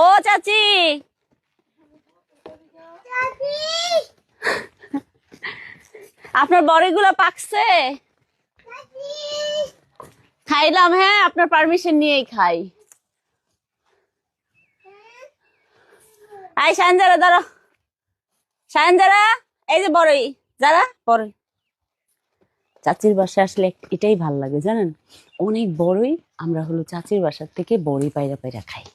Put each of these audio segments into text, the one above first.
ও চাচি, আপনার বড়িগুলো পাকছে? খাইলাম, হ্যাঁ আপনার পারমিশন নিয়েই খাই। আই সায়নজারা দাঁড়া, সায়নজারা এই যে বড়ই, যারা বড়ই। চাচির বাসায় আসলে এটাই ভাল লাগে জানেন, অনেক বড়ই আমরা হলো চাচির বাসার থেকে বড়ি পাইরা পাইরা খাই।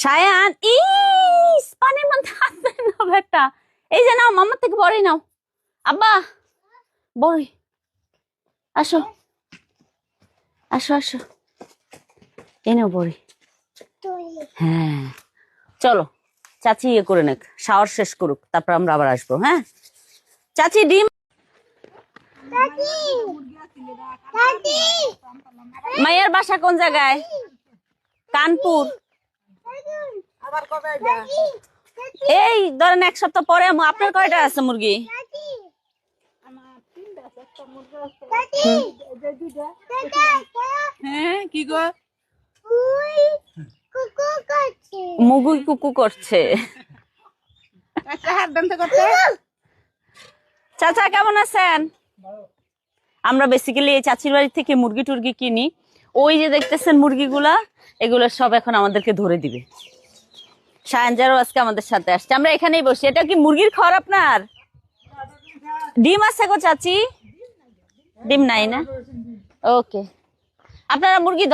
সায়ান ইস পানির মধ্যে আসবে না বেটা, এই যে নাও মামার থেকে বড়ই নাও। আব্বা বড়ই, আসো আসো আসো, এনেও বড়ি। হ্যাঁ চলো চাচি ইয়ে করে নেক, শাওয়ার শেষ করুক, তারপর আমরা আবার আসবো। হ্যাঁ চাচি ডিম, মায়ের বাসা কোন জায়গায়? কানপুর। এই ধরেন এক সপ্তাহ পরে। আপনার কয়টা আছে মুরগি? হ্যাঁ কি গো, মুগুই কুকু করছে। চাচা কেমন আছেন? আমরা বেসিক্যালি এই চাচির বাড়ি থেকে মুরগি টুরগি কিনি। ওই যে দেখতেছেন মুরগিগুলা, এগুলো সব এখন আমাদেরকে ধরে দিবে। সায়নজারও আজকে আমাদের সাথে আসছে, আমরা এখানেই বসি। এটা কি মুরগির ঘর আপনার? ডিম আছে গো চাচি? ডিম নাই না, ওকে। আপনারা মুরগি